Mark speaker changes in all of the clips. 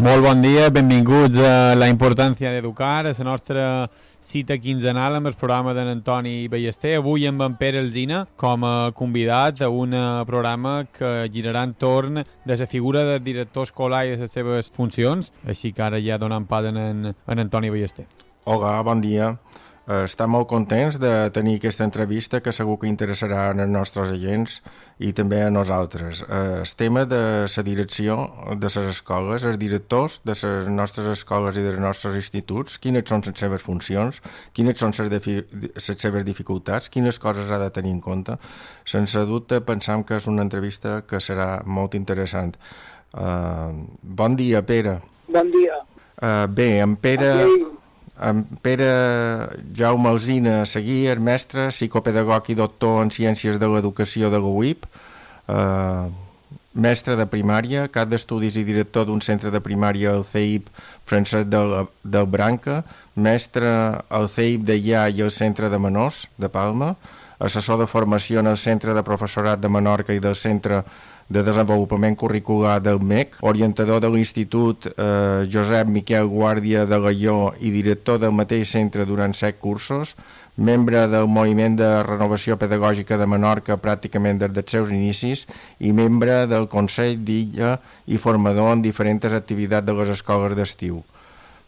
Speaker 1: Molt bon dia, benvinguts a La importància d'educar, a la nostra cita quinzenal amb el programa d'en Antoni Ballester. Avui amb en Pere Alsina com a convidat a un programa que girarà entorn de la figura del director escolar i de les seves funcions, així que ara ja donant pas en Antoni Ballester.
Speaker 2: Hola, bon dia. Estem molt contents de tenir aquesta entrevista que segur que interessarà als nostres agents i també a nosaltres. El tema de la direcció de les escoles, els directors de les nostres escoles i dels nostres instituts, quines són les seves funcions, quines són les seves dificultats, quines coses ha de tenir en compte. Sense dubte pensam que és una entrevista que serà molt interessant. Bon dia, Pere.
Speaker 3: Bon dia.
Speaker 2: Bé, en Pere Jaume Alsina Seguí, és mestre, psicopedagog i doctor en Ciències de l'Educació de l'UIP, mestre de primària, cap d'estudis i director d'un centre de primària al CEIP Francesc del Branca, mestre al CEIP de IA i al Centre de Menors de Palma, assessor de formació en el Centre de Professorat de Menorca i del Centre de Desenvolupament Curricular del MEC, orientador de l'Institut Josep Miquel Guàrdia de Laió i director del mateix centre durant 7 cursos, membre del Moviment de Renovació Pedagògica de Menorca pràcticament des dels seus inicis i membre del Consell d'Illa i formador en diferents activitats de les escoles d'estiu.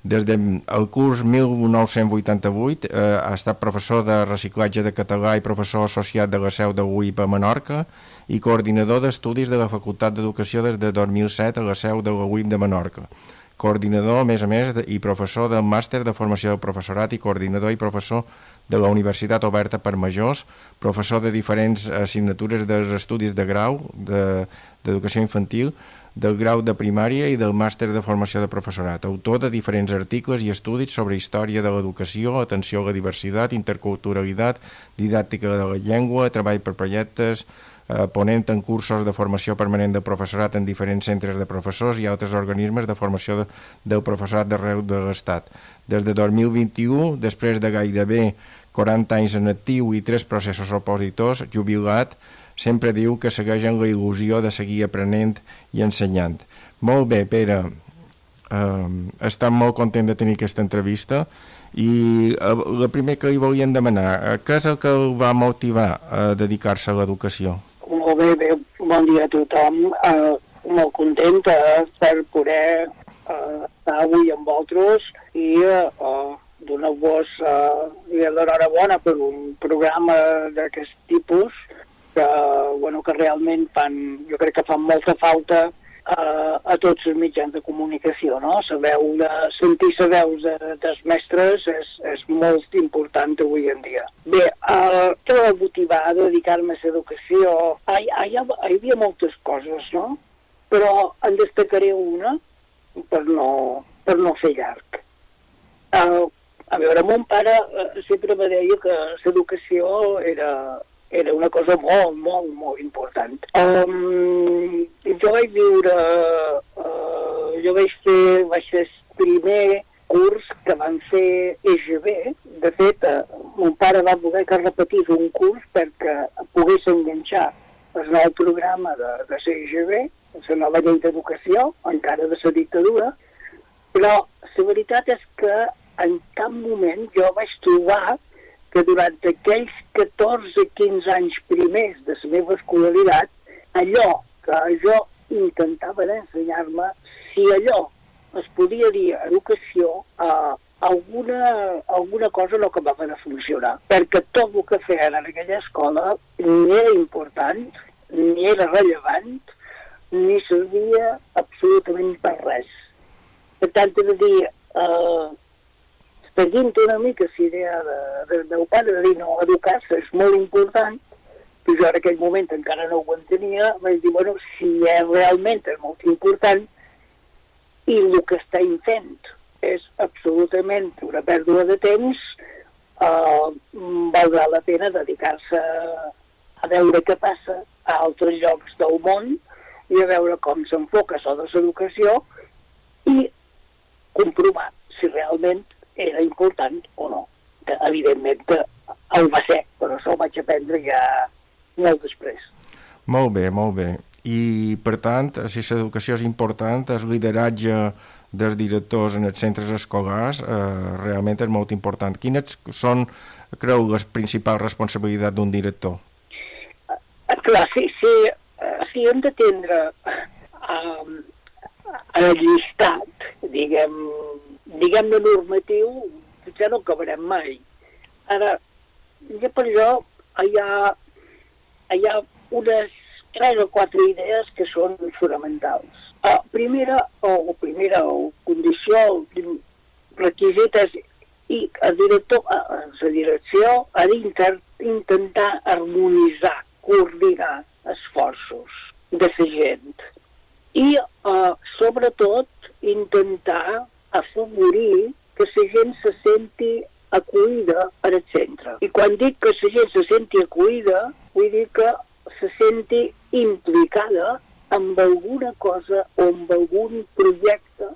Speaker 2: Des del curs 1988 ha estat professor de reciclatge de català i professor associat de la seu de l'UIP a Menorca i coordinador d'estudis de la Facultat d'Educació des de 2007 a la seu de la UIP de Menorca. Coordinador, a més, i professor del màster de formació del professorat i coordinador i professor de la Universitat Oberta per Majors, professor de diferents assignatures dels estudis de grau d'educació infantil, del grau de primària i del màster de formació de professorat, autor de diferents articles i estudis sobre història de l'educació, atenció a la diversitat, interculturalitat, didàctica de la llengua, treball per projectes, ponent en cursos de formació permanent del professorat en diferents centres de professors i altres organismes de formació del professorat d'arreu de l'Estat. Des de 2021, després de gairebé 40 anys en actiu i 3 processos opositors, jubilat, sempre diu que segueix amb la il·lusió de seguir aprenent i ensenyant. Molt bé, Pere, estem molt content de tenir aquesta entrevista i la primera que li volíem demanar, què és el que el va motivar a dedicar-se a l'educació?
Speaker 3: Molt bé, bon dia a tothom. Molt contenta per poder estar avui amb vosaltres i donar-vos l'enhorabona per un programa d'aquest tipus que realment jo crec que fan molta falta a tots els mitjans de comunicació, no? Sentir les veus dels mestres és molt important avui en dia. Bé, què va motivar a dedicar-me a l'educació? Hi havia moltes coses, no? Però en destacaré una per no fer llarg. A veure, mon pare sempre me deia que l'educació era una cosa molt, molt, molt important. Jo vaig fer el primer curs que van fer EGB. De fet, mon pare va voler que repetís un curs perquè pogués enganxar el nou programa de la EGB, la nova llei d'educació, encara de la dictadura, però la veritat és que en cap moment jo vaig trobar que durant aquells 14-15 anys primers de la meva escolaritat, allò que jo intentava ensenyar-me, si allò es podia dir educació, alguna cosa no acabava de funcionar. Perquè tot el que feien en aquella escola ni era important, ni era rellevant, ni servia absolutament per res. Per tant, és a dir, seguint una mica la idea del meu pare de dir no, educar-se és molt important, que jo en aquell moment encara no ho entenia, vaig dir, bueno, si realment és molt important i el que estem fent és absolutament una pèrdua de temps, valdrà la pena dedicar-se a veure què passa a altres llocs del món i a veure com s'enfoca això de l'educació i comprovar si realment era important o no. Que, evidentment que el va ser, però això ho vaig aprendre ja molt després.
Speaker 2: Molt bé, molt bé. i per tant, si l'educació és important, el lideratge dels directors en els centres escolars realment és molt important. Quines són, creu, les principals responsabilitats d'un director?
Speaker 3: Clar, si hem d'atendre el llistat, diguem-ne normatiu, ja no acabarem mai. Ara, ja per això hi ha unes 3 o 4 idees que són fonamentals. Primera condició, requisit és i el director, la direcció ha d'intentar harmonitzar, coordinar esforços de la gent i sobretot intentar afavorir que la gent se senti acollida al centre. I quan dic que la gent se senti acollida, vull dir que se senti implicada amb alguna cosa o amb algun projecte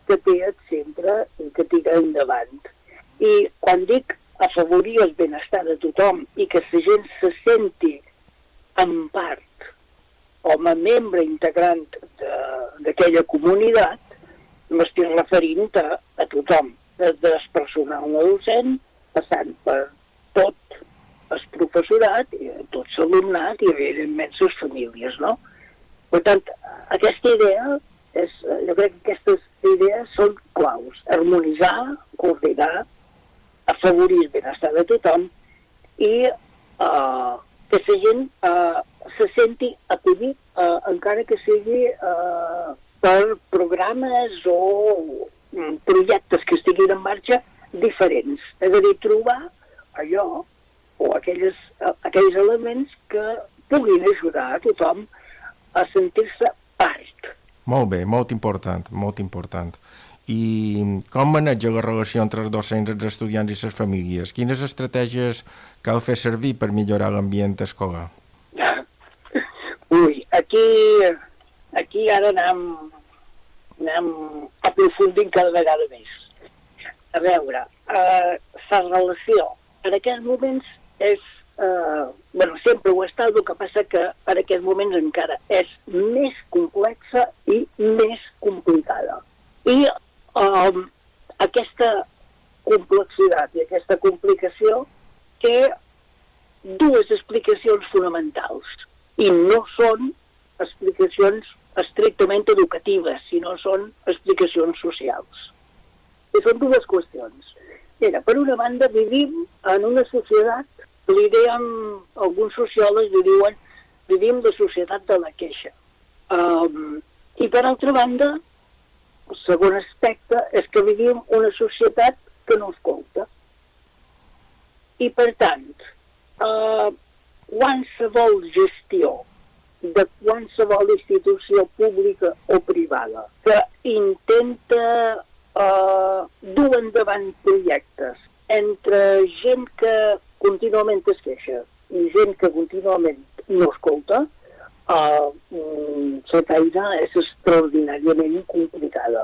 Speaker 3: que té el centre i que tira endavant. I quan dic afavorir el benestar de tothom i que la gent se senti en part com a membre integrant d'aquella comunitat, m'estic referint a tothom, des del personal no docent, passant per tot el professorat, tot l'alumnat i, evidentment, les famílies, no? Per tant, aquesta idea, jo crec que aquestes idees són claus. Harmonitzar, coordinar, afavorir el benestar de tothom i que la gent se senti acollit, encara que sigui per programes o projectes que estiguin en marxa diferents. És a dir, trobar allò o aquells elements que puguin ajudar a tothom a sentir-se part.
Speaker 2: Molt bé, molt important, molt important. I com maneja la relació entre els docents, els estudiants i les famílies? Quines estratègies cal fer servir per millorar l'ambient escolar?
Speaker 3: Ui, aquí ara anem aprofundint cada vegada més. A veure, la relació en aquests moments és, sempre ho està, el que passa que en aquests moments encara és més complexa i més complicada. I aquesta complexitat i aquesta complicació té dues explicacions fonamentals i no són explicacions estrictament educatives, sinó són explicacions socials. I són dues qüestions. Mira, per una banda, vivim en una societat, alguns sociòlegs li diuen, vivim la societat de la queixa. I per altra banda, el segon aspecte és que vivim una societat que no escolta. I per tant, qualsevol gestió de qualsevol institució pública o privada que intenta dur endavant projectes entre gent que contínuament es queixa i gent que contínuament no escolta, la feina és extraordinàriament complicada.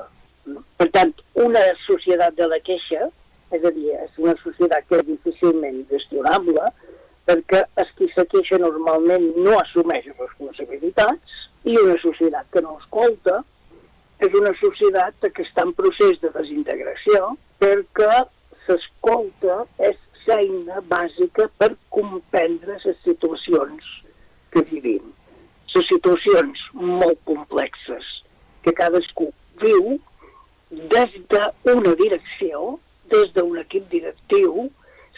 Speaker 3: Per tant, una societat de la queixa, és a dir, és una societat que és difícilment gestionable, perquè els qui se queixa normalment no assumeix responsabilitats, i una societat que no escolta és una societat que està en procés de desintegració, perquè s'escolta és l'eina bàsica per comprendre les situacions que vivim. Les situacions molt complexes que cadascú viu des d'una direcció, des d'un equip directiu,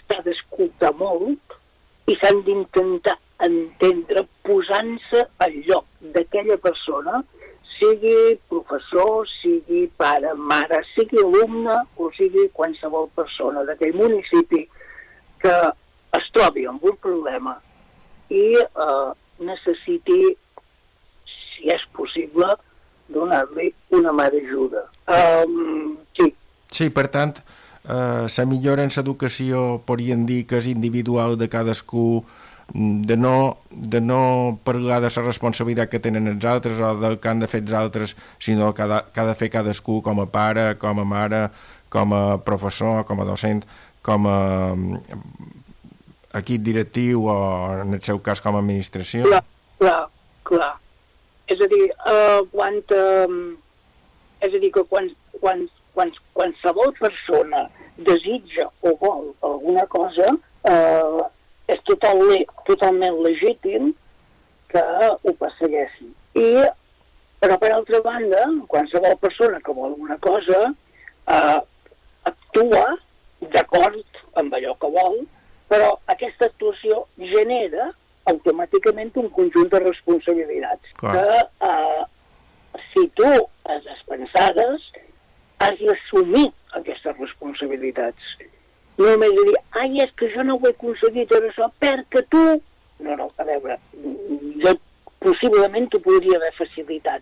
Speaker 3: s'ha d'escoltar molt i s'han d'intentar entendre posant-se al lloc d'aquella persona, sigui professor, sigui pare, mare, sigui alumne o sigui qualsevol persona d'aquell municipi que es trobi amb un problema i necessiti, si és possible, donar-li una mà d'ajuda.
Speaker 2: Sí, per tant, la millora en l'educació podríem dir que és individual de cadascú, de no parlar de la responsabilitat que tenen els altres o del que han de fer els altres, sinó que ha de fer cadascú com a pare, com a mare, com a professor, com a docent, com a equip directiu o, en el seu cas, com a administració.
Speaker 3: Clar. és a dir, que quan qualsevol persona desitja o vol alguna cosa, és totalment legítim que ho persegueixi. Però, per altra banda, qualsevol persona que vol alguna cosa actua d'acord amb allò que vol, però aquesta actuació genera automàticament un conjunt de responsabilitats.
Speaker 2: Clar.
Speaker 3: Que si tu has despensades, has d'assumir aquestes responsabilitats. No només dir, és que jo no ho he aconseguit ara això perquè tu... No, a veure, jo possiblement t'ho podria haver facilitat,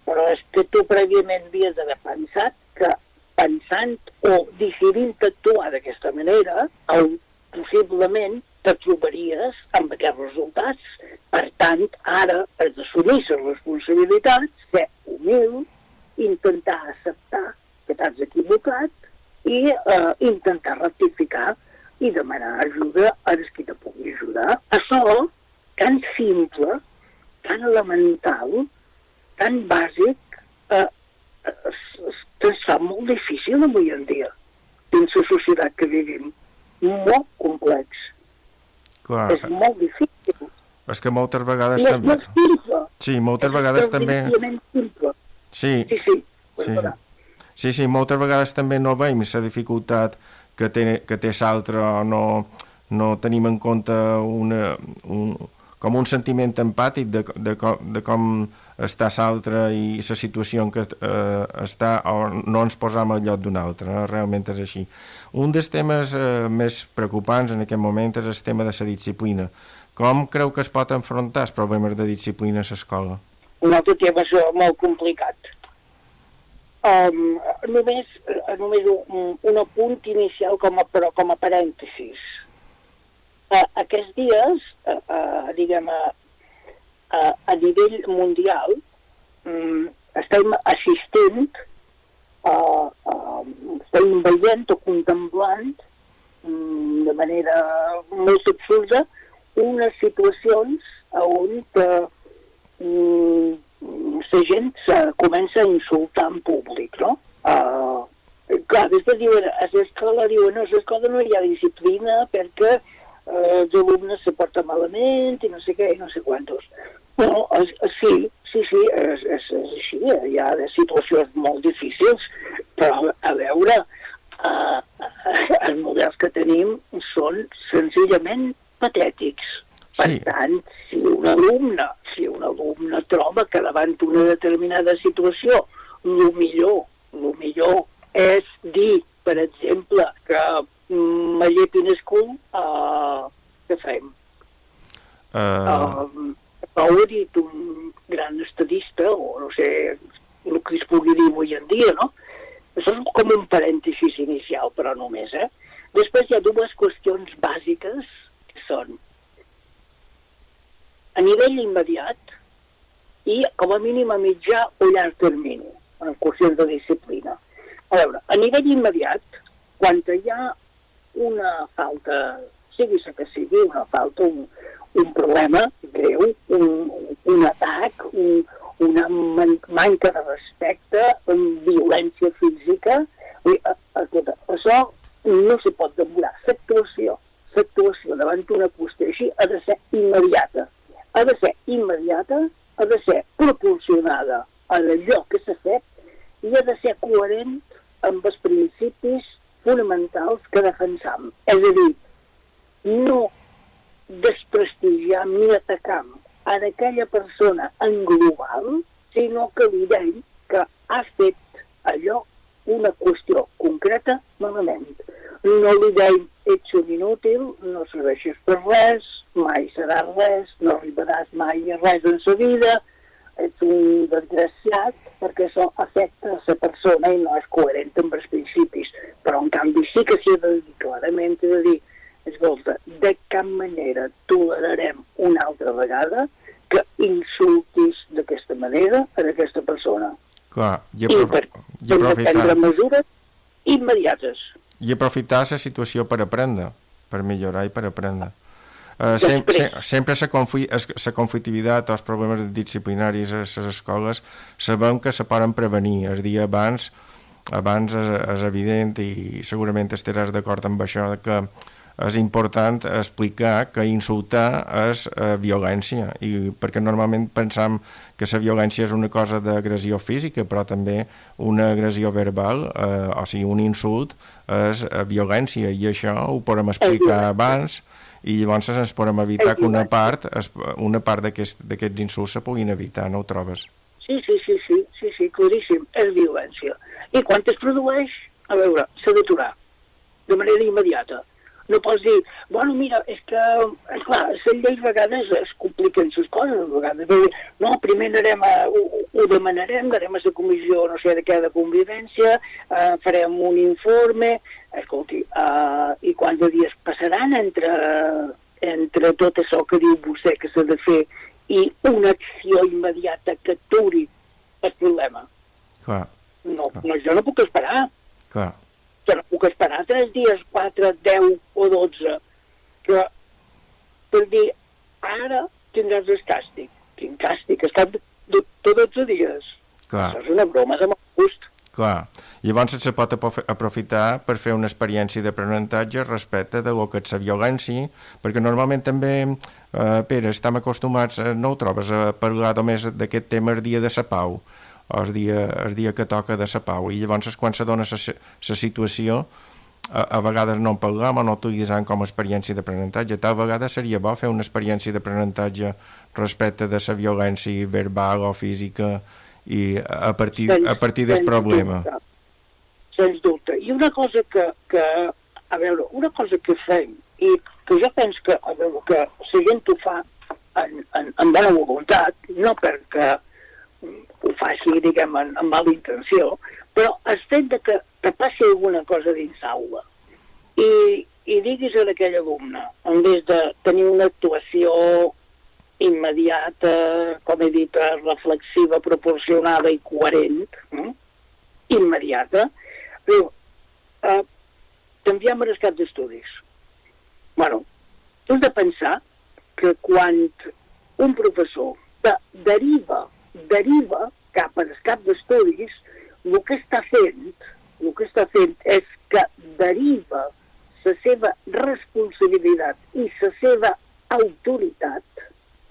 Speaker 3: però és que tu prèviament havies d'haver pensat que pensant o decidint actuar d'aquesta manera, possiblement te trobaries amb aquests resultats. Per tant, ara has d'assumir les responsabilitats, ser humil, intentar acceptar que t'has equivocat i intentar rectificar i demanar ajuda a qui te pugui ajudar. Això, tan simple, tan elemental, tan bàsic, es fa molt difícil avui en dia, dins la societat que vivim. Molt complex.
Speaker 2: Clar.
Speaker 3: És molt difícil.
Speaker 2: És que moltes vegades
Speaker 3: No,
Speaker 2: també...
Speaker 3: no és simple.
Speaker 2: Sí, moltes vegades també...
Speaker 3: Simple.
Speaker 2: Sí, moltes vegades també no veiem la dificultat que té l'altre, o no tenim en compte com un sentiment empàtic de com està l'altre i la situació en què està, o no ens posam al lloc d'un altre, realment és així. Un dels temes més preocupants en aquest moment és el tema de la disciplina. Com creu que es pot enfrontar els problemes de disciplina a l'escola?
Speaker 3: Un altre tema molt complicat. Només un apunt inicial com a parèntesis. Aquests dies, diguem, a nivell mundial, estem assistint, estem veient o contemplant de manera molt absurda unes situacions on la gent comença a insultar en públic, no? Clar, després diuen, a l'escola no hi ha disciplina perquè els alumnes se porten malament i no sé què i no sé quantos. Bueno, sí, és així, hi ha situacions molt difícils, però a veure, els models que tenim són senzillament patètics. Per tant, si un alumne troba que davant d'una determinada situació el millor és dir, per exemple, que me llepin el cul, què fem? Ho ha dit un gran estadista, o no sé el que es pugui dir avui en dia, no? Això és com un parèntesis inicial, però només, Després hi ha dues qüestions bàsiques, que són a nivell immediat i com a mínim a mitjà o llarg termini, en qüestions de disciplina. A veure, a nivell immediat, quan hi ha una falta, sigui la que sigui, una falta, un problema greu, un atac, una manca de respecte, violència física, això no se pot demorar. L'actuació davant d'una qüestió així ha de ser immediata. Ha de ser proporcionada a allò que s'ha fet i ha de ser coherent amb els principis fonamentals que defensam. És a dir, no desprestigiam ni atacam a aquella persona en global, sinó que li deim que ha fet allò una qüestió concreta malament. No li deim ets un inútil, no serveixes per res, mai seràs res, no arribaràs mai a res en sa vida, ets un desgraciat, perquè això afecta a la persona i no és coherent amb els principis. Però, en canvi, sí que s'hi ha de dir clarament, de dir, escolta, de cap manera tolerarem una altra vegada que insultis d'aquesta manera a aquesta persona.
Speaker 2: Clar,
Speaker 3: i prendre mesures immediates.
Speaker 2: I aprofitar la situació per aprendre, per millorar i per aprendre. Sempre la conflictivitat o els problemes disciplinaris a les escoles sabem que se poden prevenir. El dia abans és evident, i segurament estaràs d'acord amb això, que és important explicar que insultar és violència, i perquè normalment pensam que la violència és una cosa d'agressió física, però també una agressió verbal, o sigui, un insult és violència, i això ho podem explicar abans, i llavors ens podem evitar que una part d'aquests insults se puguin evitar, no ho trobes?
Speaker 3: Sí, claríssim, és violència. I quan es produeix, a veure, s'ha d'aturar de manera immediata. No pots dir, bueno, mira, és que, esclar, les lleis a vegades es compliquen les coses, a vegades. No, primer ho demanarem, anarem a la comissió, no sé de què, de convivència, farem un informe, escolti, i quants de dies passaran entre tot això que diu vostè que s'ha de fer i una acció immediata que aturi el problema?
Speaker 2: Clar.
Speaker 3: No, jo no puc esperar.
Speaker 2: Clar.
Speaker 3: Jo no puc esperar 3 dies, 4, 10 o 12, que per dir, ara tindràs el càstig. Quin càstig? Està de 12 dies.
Speaker 2: Clar.
Speaker 3: Això és una broma de mal gust.
Speaker 2: Clar. Llavors se pot aprofitar per fer una experiència d'aprenentatge respecte de lo que és la violència, perquè normalment també, Pere, estem acostumats, no ho trobes, a parlar només d'aquest tema el dia de la pau, o el dia que toca de la pau, i llavors és quan se dona la situació, a vegades no en parlam o no utilitzant com a experiència d'aprenentatge. Tal vegada seria bo fer una experiència d'aprenentatge respecte de la violència verbal o física, i a partir del problema.
Speaker 3: Sens dubte. I una cosa una cosa que fem, i que jo penso que la gent ho fa amb bona voluntat, no perquè ho faci, diguem, amb mala intenció, però el fet que passi alguna cosa dins l'aula i diguis a aquell alumne, en vez de tenir una actuació immediata, com he dit, reflexiva, proporcionada i coherent, immediata, diu, t'enviem al cap d'estudis. Bueno, tu has de pensar que quan un professor deriva cap al cap d'estudis, el que està fent és que deriva la seva responsabilitat i la seva autoritat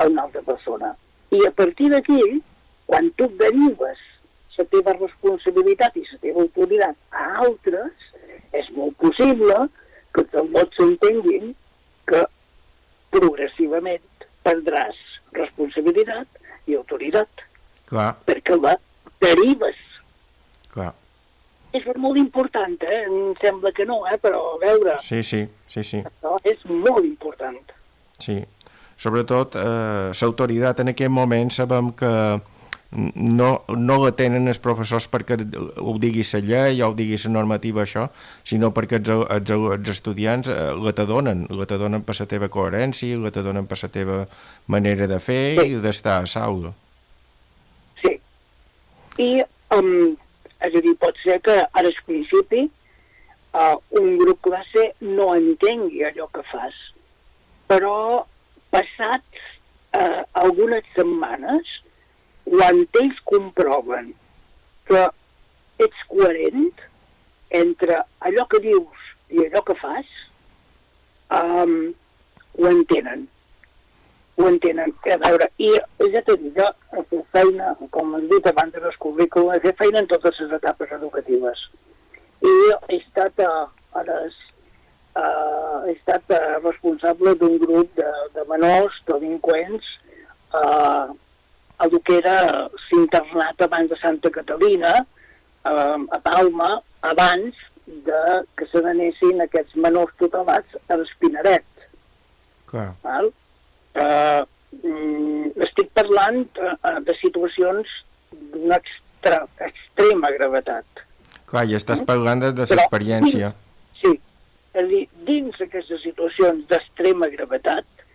Speaker 3: a una altra persona. I a partir d'aquí, quan tu derives la teva responsabilitat i la teva autoritat a altres, és molt possible que tots s'entenguin que progressivament perdràs responsabilitat i autoritat.
Speaker 2: Clar.
Speaker 3: Perquè la derives.
Speaker 2: Clar.
Speaker 3: És molt important, em sembla que no, però a veure...
Speaker 2: Sí.
Speaker 3: Això és molt important.
Speaker 2: Sí. Sobretot, l'autoritat en aquest moment sabem que no la tenen els professors perquè ho digui la llei o ho digui la normativa, això, sinó perquè els estudiants la t'adonen per la teva coherència, la t'adonen per la teva manera de fer i d'estar a l'aula.
Speaker 3: Sí. I, és a dir, pot ser que ara al principi un grup classe no entengui allò que fas, però passats algunes setmanes, quan ells comproven que ets coherent entre allò que dius i allò que fas, ho entenen. A veure, i ja t'he dit, jo he fet feina, com has dit abans del currículum, he fet feina en totes les etapes educatives. I he estat responsable d'un grup de menors delinqüents el que era l'internat abans de Santa Catalina, a Palma, abans que se n'anessin aquests menors tutelats a l'Espinaret.
Speaker 2: Clar.
Speaker 3: Estic parlant de situacions d'una extrema gravetat.
Speaker 2: Clar, i estàs parlant de l'experiència.
Speaker 3: Sí, és a dir, dins aquestes situacions d'extrema gravetat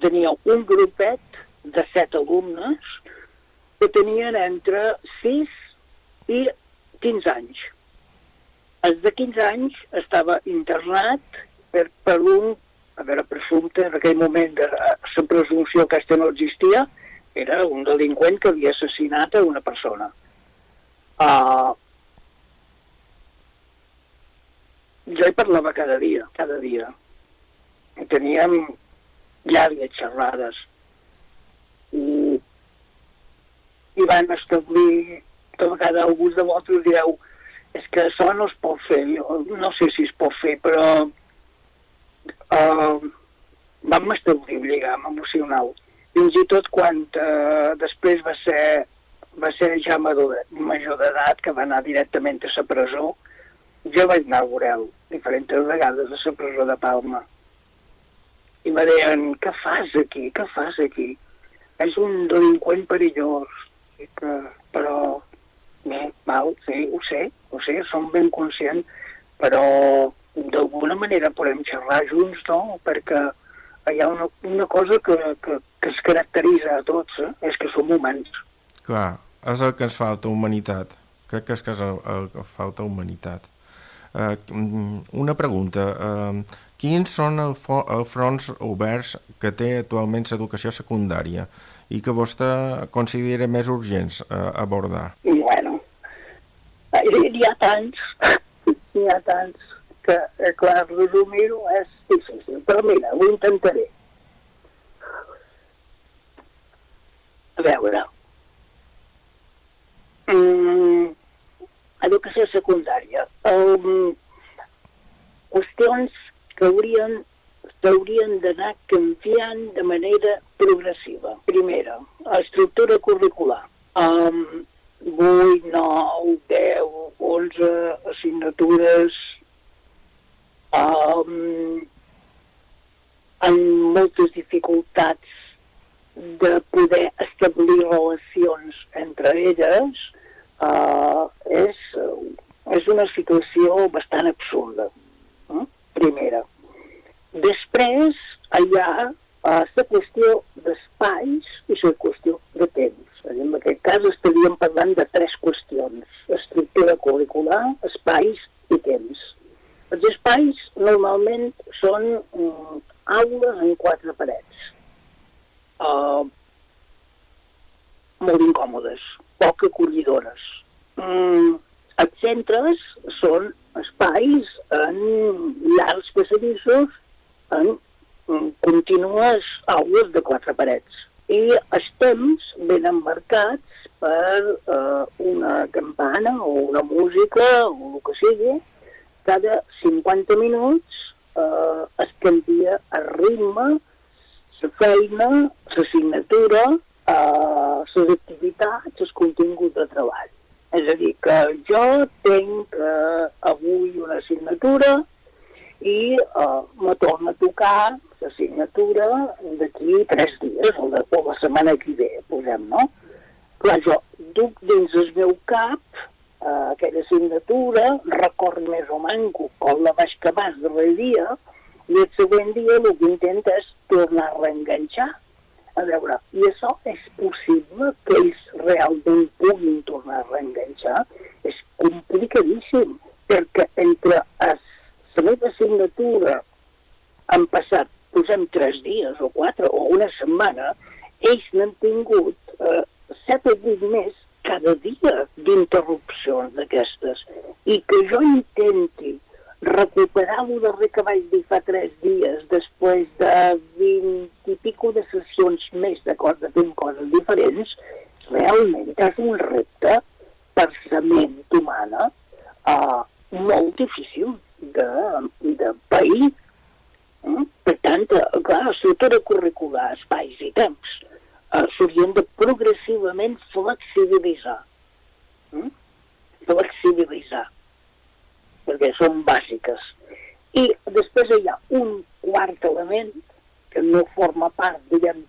Speaker 3: tenia un grupet de 7 alumnes que tenien entre 6 i 15 anys. Els de 15 anys estava internat per un... A era presumpte, en aquell moment la presumpció aquesta no existia, era un delinqüent que havia assassinat a una persona. Jo hi parlava cada dia. I teníem llargues xerrades. I van establir, de vegades alguns de vosaltres direu, és que això no es pot fer. Jo no sé si es pot fer, però vam establir un lligam emocional. Fins i tot quan després va ser ja major d'edat, que va anar directament a la presó, jo vaig anar a veure'l diferents vegades a la presó de Palma. I me deien, què fas aquí? És un delinqüent perillós. Però, bé, sí, ho sé, som ben conscients, però d'alguna manera podem xerrar junts, no? Perquè hi ha una cosa que es caracteritza a tots, és que som humans.
Speaker 2: Clar, és el que ens falta, humanitat. Crec que és el que falta, humanitat. Una pregunta. Quins són els fronts oberts que té actualment l'educació secundària i que vostè considera més urgents abordar?
Speaker 3: Bueno, hi ha tants que, clar, resumir-ho és difícil, però mira, ho intentaré. A veure, educació secundària, qüestions que s'haurien d'anar canviant de manera progressiva. Primera, estructura curricular. 8, 9, 10, 11 assignatures amb moltes dificultats de poder establir relacions entre elles, és una situació bastant absurda. Primera. Després hi ha la qüestió d'espais i la qüestió de temps. En aquest cas estaríem parlant de 3 qüestions: estructura curricular, espais i temps. Els espais normalment són aules en 4 parets, molt incòmodes, poc acollidores. Els centres són espais en llargs passadissos, en contínues aules de 4 parets. I els temps venen marcats per una campana o una música o el que sigui. Cada 50 minuts es canvia el ritme, la feina, l'assignatura, les activitats, els continguts de treball. És a dir, que jo tenc avui una assignatura i me torna a tocar l'assignatura d'aquí 3 dies o la setmana que ve, posem, no? Clar, jo duc dins el meu cap aquella assignatura, record més o manco com la vaig acabar el darrer dia, i el següent dia el que intenta és tornar a reenganxar. A veure, i això és possible que ells realment puguin tornar a reenganxar? És complicadíssim, perquè entre la meva assignatura han passat, posem 3 dies o 4 o una setmana, ells n'han tingut 7 o 8 més cada dia d'interrupcions d'aquestes. I que jo intenti recuperar-ho darrer que vaig dir fa 3 dies, després de 20 i pico de sessions més de fent coses diferents, realment és un repte per la ment humana molt difícil de pair. Per tant, clar, estructura curricular, espais i temps s'haurien de progressivament flexibilitzar. Perquè són bàsiques. I després hi ha un quart element que no forma part, diguem,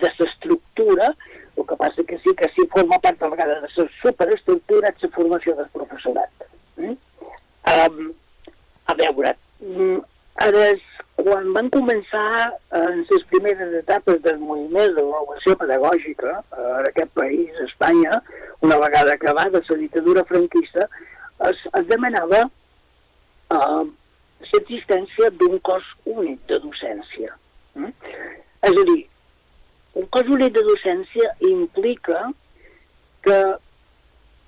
Speaker 3: de l'estructura, el que passa que sí forma part a vegades de la superestructura és la formació del professorat. A veure, ara, quan van començar en les primeres etapes del moviment de renovació pedagògica en aquest país, Espanya, una vegada acabada la dictadura franquista, es demanava l'existència d'un cos únic de docència. És a dir, un cos únic de docència implica que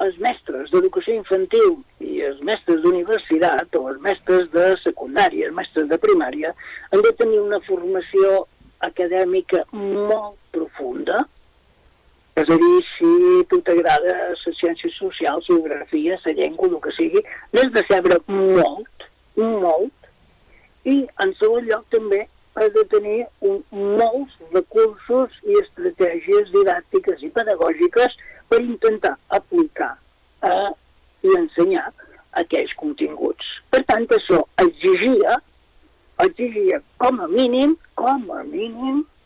Speaker 3: els mestres d'educació infantil i els mestres d'universitat o els mestres de secundària, els mestres de primària, han de tenir una formació acadèmica molt profunda. És a dir, si tu t'agrada les ciències socials, geografia, la llengua, el que sigui, n'has de saber molt, molt, i en segon lloc també has de tenir molts recursos i estratègies didàctiques i pedagògiques per intentar aplicar i ensenyar aquells continguts. Per tant, això exigia com a mínim,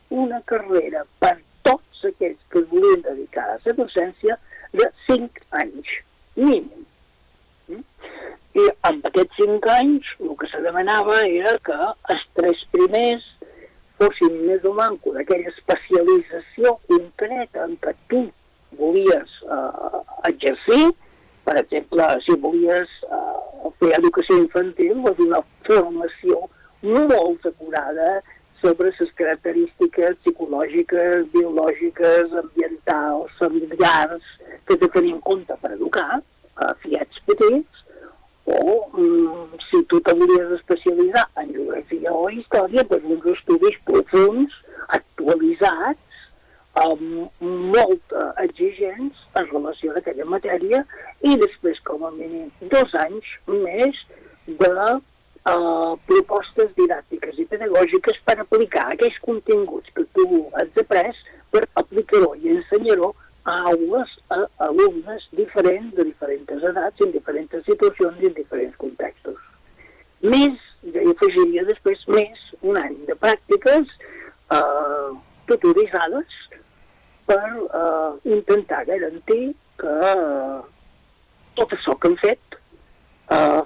Speaker 3: una carrera per tots aquells que es volien dedicar a la docència de 5 anys, mínim. I amb aquests 5 anys el que se demanava era que els 3 primers fossin més o manco d'aquella especialització concreta en què tu volies exercir. Per exemple, si volies fer educació infantil, doncs una formació molt acurada sobre les característiques psicològiques, biològiques, ambientals, familiars, que has de tenir en compte per educar fiets petits, o si tu te volies especialitzar en geografia o història, doncs uns estudis profunds, actualitzats, molt exigents en relació a aquella matèria, i després, com a mínim, 2 anys més de propostes didàctiques i pedagògiques per aplicar aquells continguts que tu has après per aplicar-ho i ensenyar-ho a aules, a alumnes diferents, de diferents edats, en diferents situacions i en diferents contextos. Més, jo hi afegiria després, més un any de pràctiques tutoritzades per intentar garantir que tot això que hem fet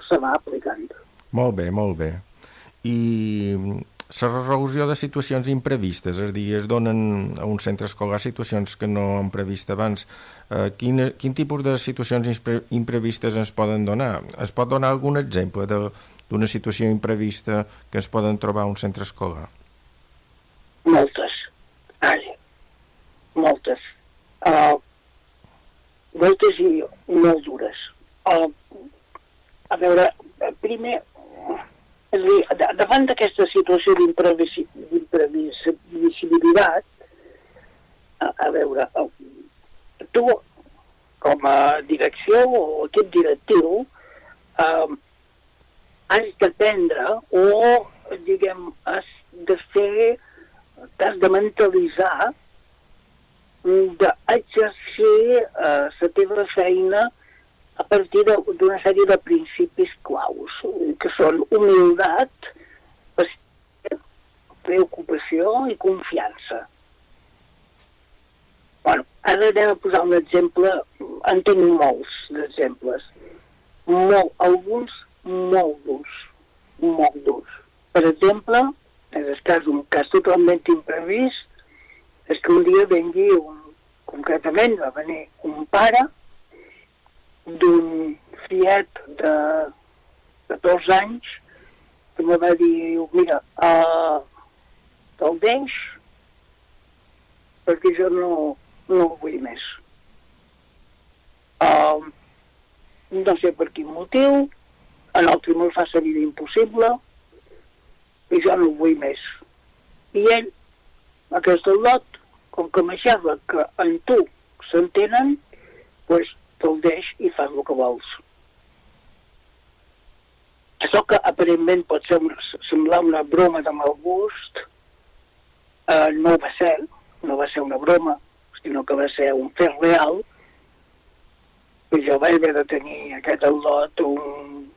Speaker 3: se va aplicant.
Speaker 2: Molt bé, molt bé. I la resolució de situacions imprevistes, és a dir, es donen a un centre escolar situacions que no han previst abans. Quin tipus de situacions imprevistes ens poden donar? Es pot donar algun exemple d'una situació imprevista que es poden trobar a un centre escolar?
Speaker 3: Moltes. Moltes. Moltes i molt dures. A veure, primer, és a dir, davant d'aquesta situació d'imprevisibilitat, a veure, tu, com a direcció o equip directiu, has d'aprendre o, diguem, has de mentalitzar d'exercir la teva feina a partir d'una sèrie de principis claus, que són humilitat, preocupació i confiança. Bueno, ara anem a posar un exemple, en tinc molts d'exemples, alguns molt durs. Per exemple, en un cas totalment imprevist, és que un dia concretament va venir un pare d'un fiet de 14 anys que me va dir, mira, te'l deix perquè jo no el vull més. No sé per quin motiu, en l'altre me'l fa la vida impossible i jo no el vull més. I ell, aquest lot, com que m'aixava que en tu s'entenen, doncs te'l deix i fas el que vols. Això que aparentment pot semblar una broma de mal gust, no va ser una broma, sinó que va ser un fet real, i jo vaig haver de tenir aquest lot un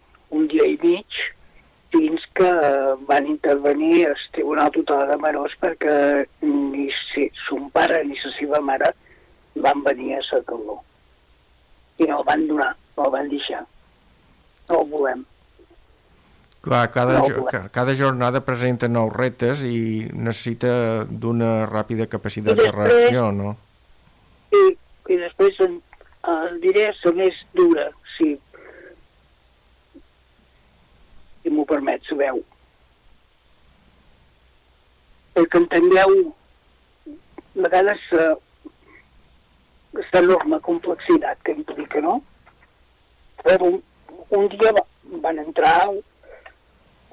Speaker 3: dia i mig, fins que van intervenir el Tribunal Tutelar de Menors perquè ni son pare ni la seva mare van venir a cercar-lo. I no el van donar, no el van deixar. No el volem.
Speaker 2: Clar, cada jornada presenta nous reptes i necessita d'una ràpida capacitat de reacció, no?
Speaker 3: I després diré la més dura, sí. si m'ho permet, sabeu. Perquè entengueu, a vegades, aquesta enorme complexitat que implica, no? Però un dia van entrar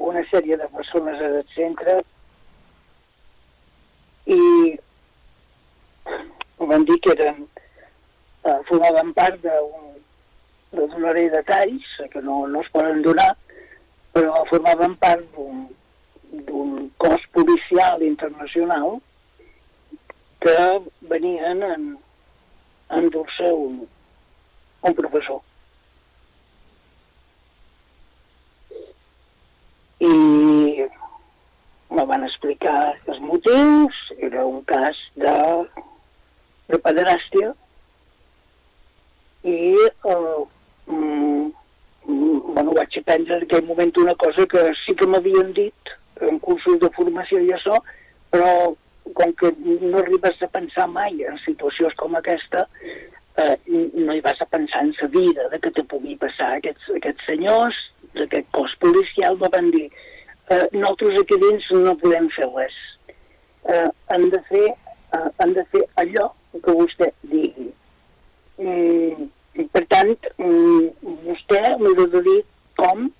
Speaker 3: una sèrie de persones al centre i van dir que formaven part de donaré detalls, que no es poden donar, però formaven part d'un cos policial internacional que venien a endur-se un professor. I me van explicar els motius, era un cas de pederàstia i vaig aprendre en aquell moment una cosa que sí que m'havien dit en cursos de formació i això, però com que no arribes a pensar mai en situacions com aquesta, no hi vas a pensar en la vida de que te pugui passar. Aquests senyors d'aquest cos policial me van dir nosaltres aquí dins no podem fer res. Han de fer allò que vostè digui. I per tant, vostè m'ha de dir com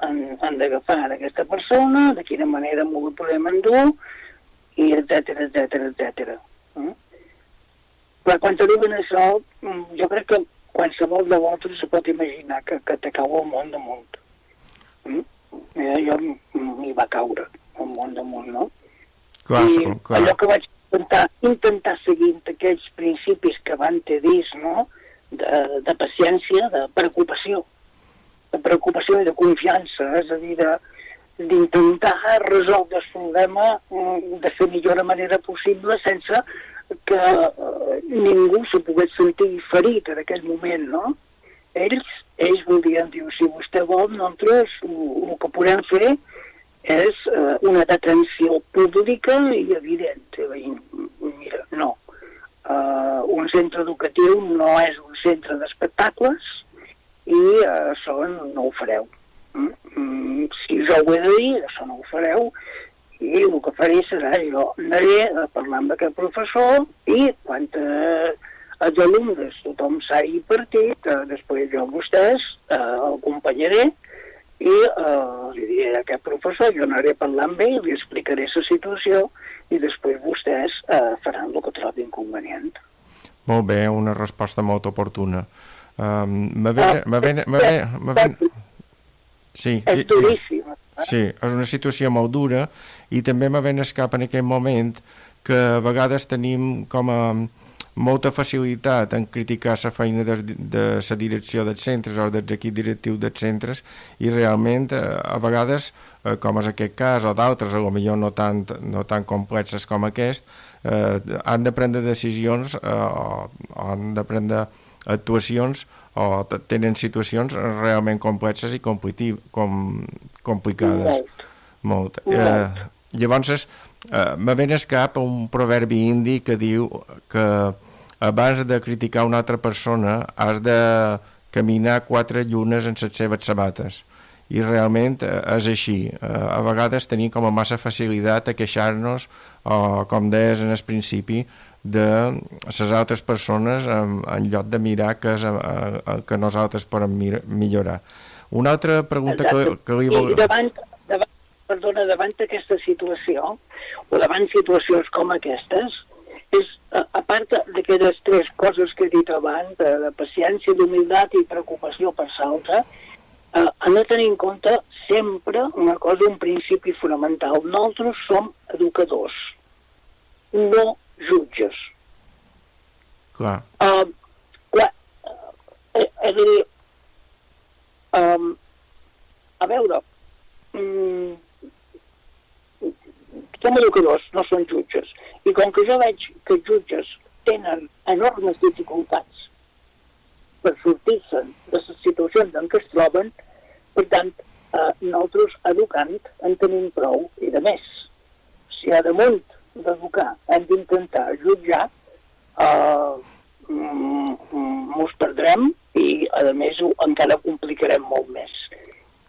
Speaker 3: han d'agafar aquesta persona, de quina manera m'ho podem endur, i etcètera. Però quan arriben a això, jo crec que qualsevol de vosaltres se pot imaginar que t'acau el món damunt. Jo m'hi va caure el món damunt, no?
Speaker 2: Clar.
Speaker 3: Allò que vaig intentar seguint aquells principis que van te dir, no?, de paciència, de preocupació i de confiança, és a dir, d'intentar resoldre el problema de la millor manera possible sense que ningú se pogués sentir ferit en aquell moment, no? Ells volien dir, si vostè vol, nosaltres el que podem fer és una detenció pública i evident. Mira, no. Un centre educatiu no és un centre d'espectacles i això no ho fareu. Si jo ho he de dir, això no ho fareu, i el que faré serà jo anaré a parlar amb aquest professor i quan els alumnes tothom s'hagi partit, després jo a vostès l'acompanyaré i li diré a aquest professor, jo anaré a parlar amb ell, li explicaré la situació i després vostès faran el que trobin convenient.
Speaker 2: Molt bé, una resposta molt oportuna. Sí,
Speaker 3: és duríssim.
Speaker 2: Sí, és una situació molt dura i també me ven escap en aquell moment que a vegades tenim com a molta facilitat en criticar la feina de la direcció dels centres o dels equips directius dels centres i realment a vegades, com és aquest cas o d'altres, potser no tan complexes com aquest, han de prendre decisions o han de prendre actuacions o tenen situacions realment complexes i complicades. Molt. Llavors, me ven escap un proverbi indi que diu que abans de criticar una altra persona has de caminar 4 llunes en les seves sabates. I realment és així. A vegades tenim com a massa facilitat a queixar-nos, o com deies en el principi, de les altres persones en lloc de mirar què és el que nosaltres podem millorar. Una altra pregunta que li vol...
Speaker 3: Davant d'aquesta situació, o davant situacions com aquestes, és, a part d'aquelles 3 coses que he dit abans, de paciència, d'humilitat i preocupació per l'altre, han de tenir en compte sempre una cosa, un principi fonamental. Nosaltres som educadors, no jutges.
Speaker 2: Clar.
Speaker 3: És a dir, a veure, som educadors, no som jutges. I com que jo veig que els jutges tenen enormes dificultats per sortir-se'n de les situacions en què es troben, per tant, nosaltres educant en tenim prou. I de més, si a damunt d'educar hem d'intentar jutjar, mos perdrem i, a més, encara complicarem molt més.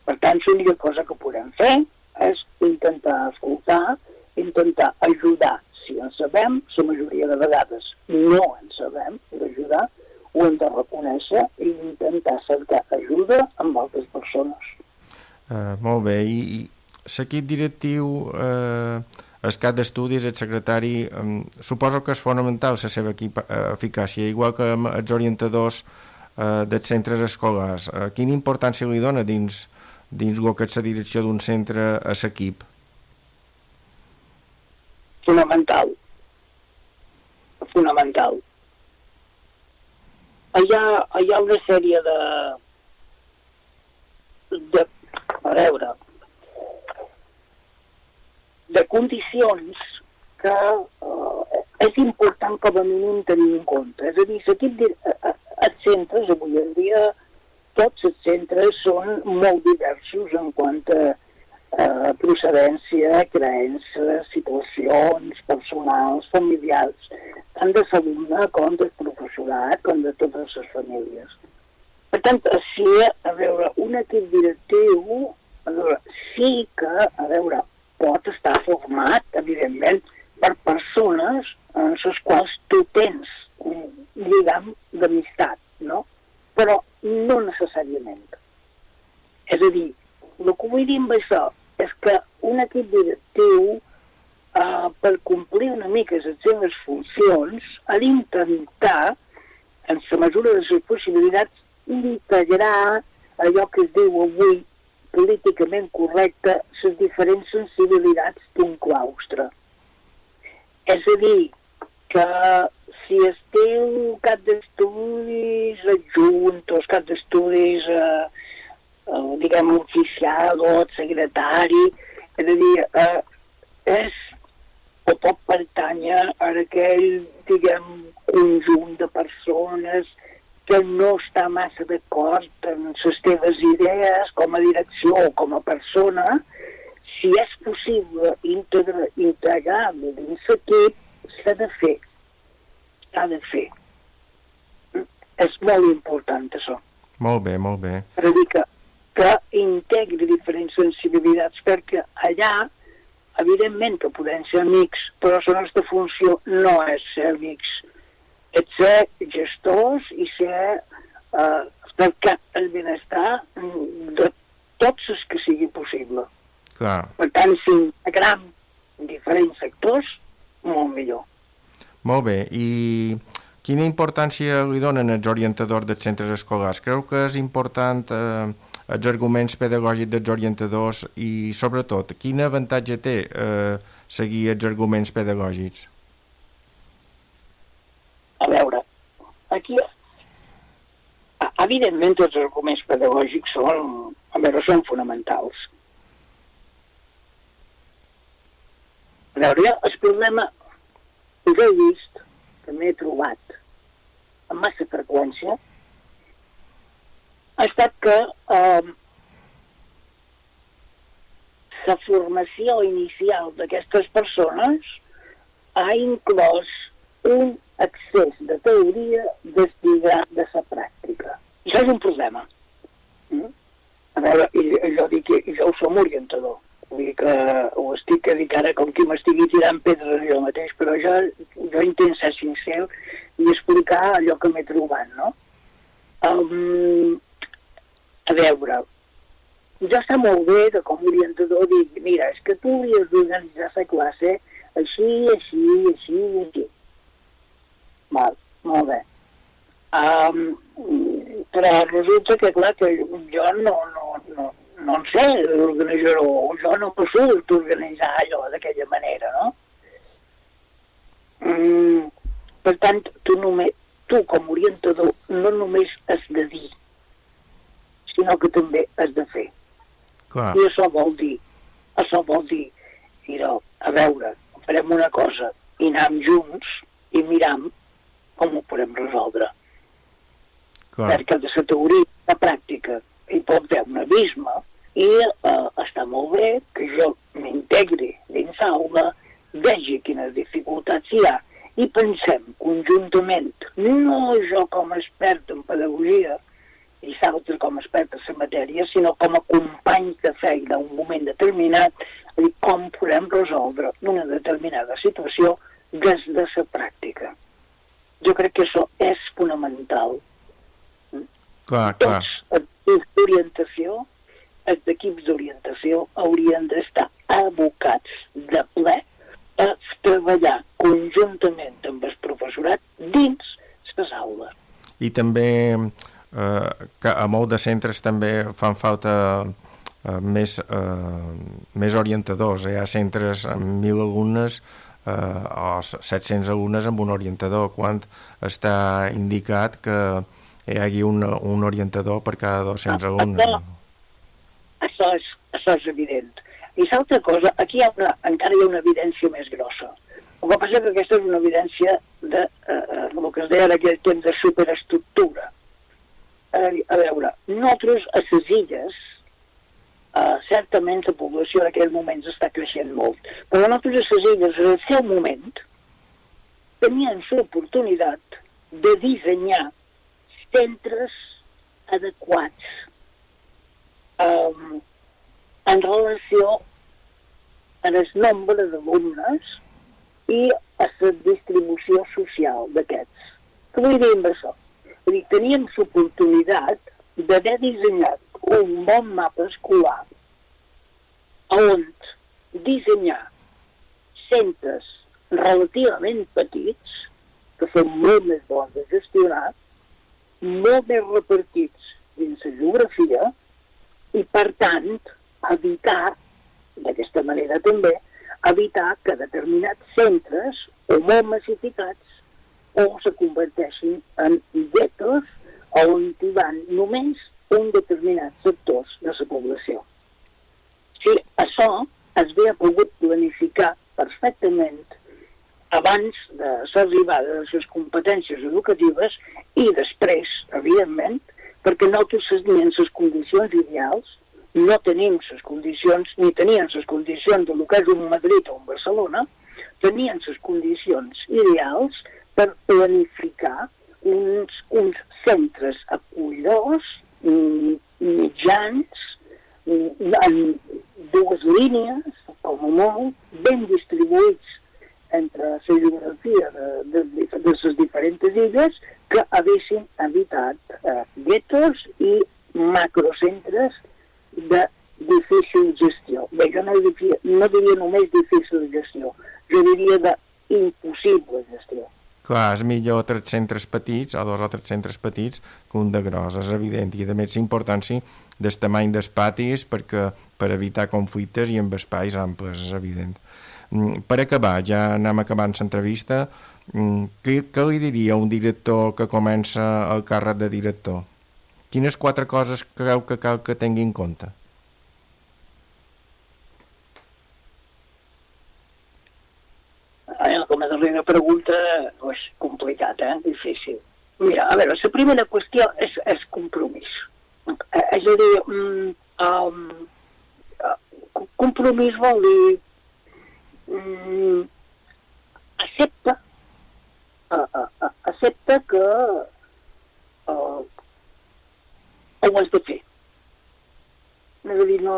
Speaker 3: Per tant, l'única cosa que podem fer és intentar escoltar, intentar ajudar. Si en sabem, la majoria de vegades no en sabem d'ajudar, ho hem de reconèixer i intentar cercar ajuda amb altres persones.
Speaker 2: Molt bé, i l'equip directiu, el cap d'estudis, el secretari, suposo que és fonamental la seva eficàcia, igual que els orientadors dels centres escolars. Quina importància li dona dins el que és la direcció d'un centre a l'equip?
Speaker 3: Fonamental. Hi ha una sèrie de condicions que és important com a mínim tenir en compte. És a dir, els centres, avui en dia, tots els centres són molt diversos en quant a procedència, creences, situacions personals, familiars, tant de l'alumne com del professorat, com de totes les famílies. Per tant, si, un equip directiu, sí que, pot estar format, evidentment, per persones en les quals tu tens un lligam d'amistat, no? Però no necessàriament. És a dir, el que vull dir amb això és que un equip directiu, per complir una mica les seves funcions, ha d'intentar, en la mesura de les possibilitats, integrar allò que es diu avui políticament correcte, les diferents sensibilitats d'un claustre. És a dir, que si es té un cap d'estudis adjunt o el cap d'estudis diguem, oficial o secretari, és a dir, o pot pertànyer a aquell, diguem, conjunt de persones que no està massa d'acord amb les teves idees com a direcció o com a persona, si és possible integrar-lo dins l'equip, s'ha de fer. S'ha de fer. És molt important, això.
Speaker 2: Molt bé, molt bé.
Speaker 3: Per dir que integri diferents sensibilitats, perquè allà, evidentment que podem ser amics, però la nostra funció no és ser amics, és ser gestors i ser cercar el benestar de tots els que sigui possible.
Speaker 2: Clar.
Speaker 3: Per tant, si integram diferents sectors, molt millor.
Speaker 2: Molt bé, i quina importància li donen els orientadors dels centres escolars? Creu que és important els arguments pedagògics dels orientadors i, sobretot, quin avantatge té seguir els arguments pedagògics?
Speaker 3: A veure, aquí, evidentment, els arguments pedagògics són fonamentals. A veure, el problema que he vist, que m'he trobat amb massa freqüència, ha estat que la formació inicial d'aquestes persones ha inclòs un excés de teoria deslligat de la pràctica. Això és un problema. A veure, jo dic que jo som orientador. Vull dir que ho estic dedicant ara com qui m'estigui tirant pedres jo mateix, però jo intento ser sincer i explicar allò que m'he trobat, no? A veure, ja està molt bé que com a orientador dic, mira, és que tu hauries d'organitzar la classe així, així, així, així. Val, molt bé. Però resulta que, clar, que jo no en sé organitzar-ho, jo no me surt organitzar allò d'aquella manera, no? Per tant, tu com a orientador no només has de dir, sinó que també has de fer.
Speaker 2: Clar.
Speaker 3: I això vol dir, mira, a veure, farem una cosa i anem junts i miram com ho podem resoldre.
Speaker 2: Clar.
Speaker 3: Perquè de la teoria a la pràctica hi pot haver un abisme i està molt bé que jo m'integri dins l'aula, vegi quines dificultats hi ha i pensem conjuntament, no jo com a expert en pedagogia i l'altre com a expert en la matèria, sinó com a company És a dir, com podem resoldre una determinada situació des de la pràctica. Jo crec que això és fonamental.
Speaker 2: Clar.
Speaker 3: Tots els equips d'orientació haurien d'estar abocats de ple a treballar conjuntament amb el professorat dins les aules.
Speaker 2: I també que a molts de centres també fan falta més orientadors. Hi ha centres amb 1.000 alumnes o 700 alumnes amb un orientador, quan està indicat que hi hagi un orientador per cada 200 alumnes.
Speaker 3: Això és evident. I l'altra cosa, aquí encara hi ha una evidència més grossa. El que passa és que aquesta és una evidència de el que es deia en aquell temps de superestructura. A veure, nosaltres a les illes, certament la població en aquells moments està creixent molt, però nosaltres a les illes, en el seu moment, tenien l'oportunitat de dissenyar centres adequats en relació al nombre d'alumnes i a la distribució social d'aquests. Què vull dir amb això? Vull dir, teníem l'oportunitat d'haver dissenyat un bon mapa escolar on dissenyar centres relativament petits, que són molt més bons de gestionar, molt més repartits dins la geografia i, per tant, evitar, d'aquesta manera també, evitar que determinats centres o molt massificats o se converteixin en guetos on hi van només un determinat sectors de la població. Si això es havia pogut planificar perfectament abans de l'arribada de les competències educatives i després, evidentment, perquè nosaltres teníem les condicions ideals, no tenim les condicions, ni tenien les condicions del que és un Madrid o un Barcelona, tenien les condicions ideals per planificar uns centres acollidors, mitjans, en dues línies, com a molt, ben distribuïts entre la geografia de les diferents illes, que haguessin evitat guetos i macrocentres de difícil gestió. Bé, jo no diria només difícil gestió, jo diria d'impossible gestió.
Speaker 2: Clar, és millor 3 centres petits o 2 o 3 centres petits que un de gros, és evident. I a més l'importància del tamany dels patis per evitar conflictes i amb espais amples, és evident. Per acabar, ja anem acabant l'entrevista, què li diria un director que comença el càrrec de director? Quines 4 coses creu que cal que tingui en compte?
Speaker 3: Com a darrera pregunta, és complicat, difícil. Mira, a veure, la primera qüestió és compromís. És a dir, compromís vol dir accepta que ho has de fer. És a dir, no...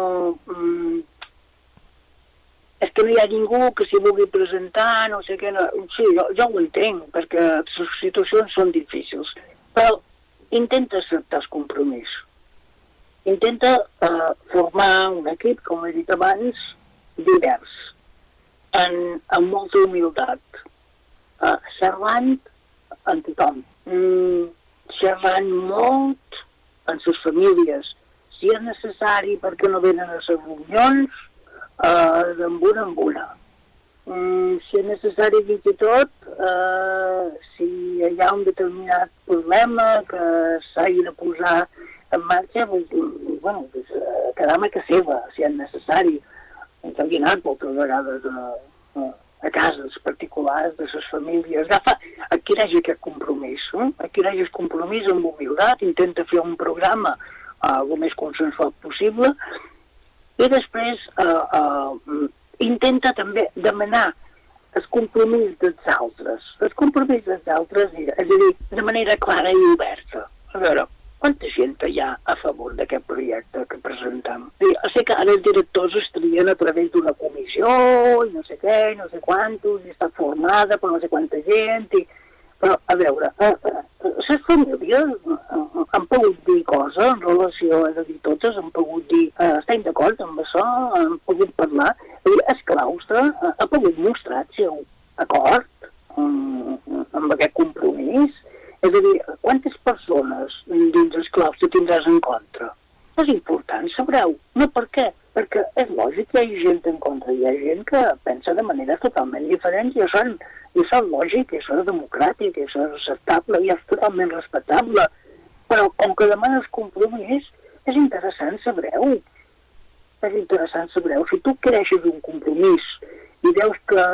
Speaker 3: és que no hi ha ningú que s'hi vulgui presentar, no sé què... No. Sí, jo ho entenc, perquè les situacions són difícils, però intenta acceptar el compromís. Intenta formar un equip, com he dit abans, divers, amb molta humilitat, xerrant amb tothom, xerrant molt amb les famílies, si és necessari perquè no venen a les reunions, d'en una. Si és necessari fins i tot, si hi ha un determinat problema que s'hagi de posar en marxa, quedar a casa seva, si és necessari. Ens hem anat moltes vegades a cases particulars de les famílies. Adquireix aquest compromís. Adquireix el compromís amb humilitat, intenta fer un programa el més consensuat possible i després intenta també demanar el compromís dels altres. El compromís dels altres, és a dir, de manera clara i oberta. A veure, quanta gent hi ha a favor d'aquest projecte que presentem? Sé que ara els directors estarien a través d'una comissió i no sé què, i no sé quantos, i està formada per no sé quanta gent, però, a veure, les famílies han pogut dir coses en relació, és a dir, totes han pogut dir, estem d'acord amb això, han pogut parlar, el claustre ha pogut mostrar el seu acord amb aquest compromís, és a dir, quantes persones dins el claustre tindràs en contra? És important, sabreu. No per què? Perquè és lògic que hi hagi gent en contra, hi ha gent que pensa de manera totalment diferent i això és lògic, i això és democràtic, i això és acceptable i és totalment respectable. Però com que demanes compromís, és interessant, sabreu. És interessant, sabreu. Si tu creixes un compromís i veus que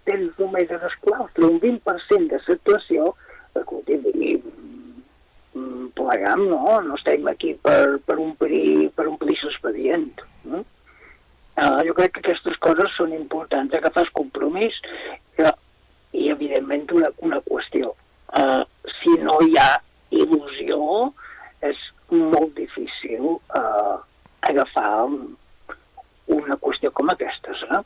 Speaker 3: tens només en el claustre un 20% de l'actuació, escolti, plegam, no? No estem aquí per omplir l'expedient. Jo crec que aquestes coses són importants, agafar el compromís i, evidentment, una qüestió. Si no hi ha il·lusió, és molt difícil agafar una qüestió com aquesta,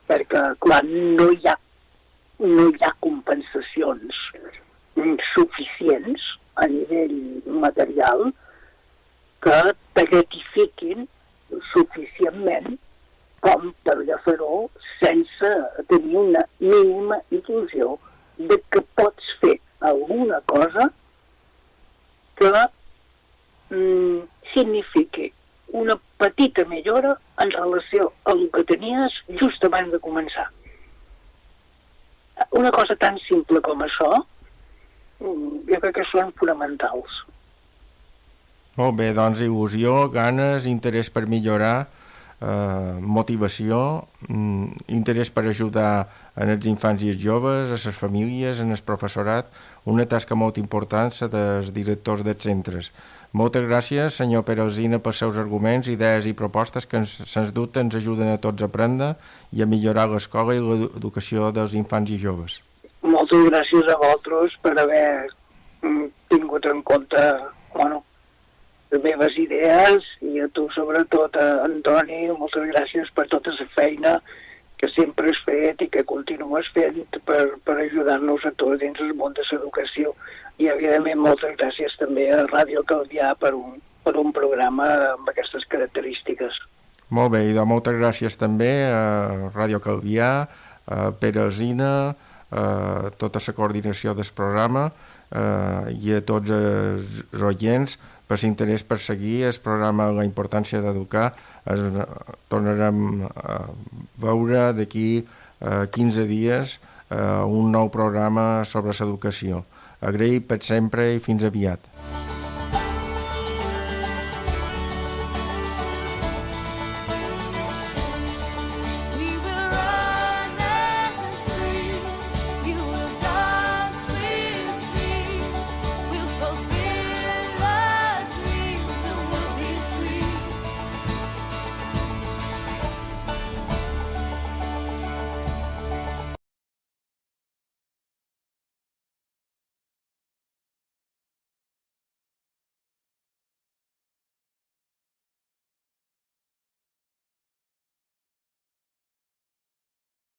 Speaker 3: perquè, clar, no hi ha compensacions suficients a nivell material que te gratifiquin suficientment com per fer-ho sense tenir una mínima il·lusió de que pots fer alguna cosa que signifiqui una petita millora en relació a el que tenies just abans de començar. Una cosa tan simple com això, jo crec que són fonamentals.
Speaker 2: Molt bé, doncs il·lusió, ganes, interès per millorar, motivació, interès per ajudar en els infants i els joves, a les famílies, en el professorat, una tasca molt important dels directors dels centres. Moltes gràcies, senyor Pere Alsina, pels seus arguments, idees i propostes que, sens dubte, ens ajuden a tots a aprendre i a millorar l'escola i l'educació dels infants i joves.
Speaker 3: Moltes gràcies a vosaltres per haver tingut en compte, les meves idees, i a tu sobretot, Antoni, moltes gràcies per tota la feina que sempre has fet i que continues fent per ajudar-nos a tots dins el món de l'educació. I, evidentment, moltes gràcies també a Ràdio Calvià per un programa amb aquestes característiques.
Speaker 2: Molt bé, i moltes gràcies també a Ràdio Calvià, a Pere Alsina, a tota la coordinació del programa i a tots els oients per l'interès per seguir el programa La importància d'educar. Tornarem a veure d'aquí 15 dies un nou programa sobre l'educació. Agraït per sempre i fins aviat.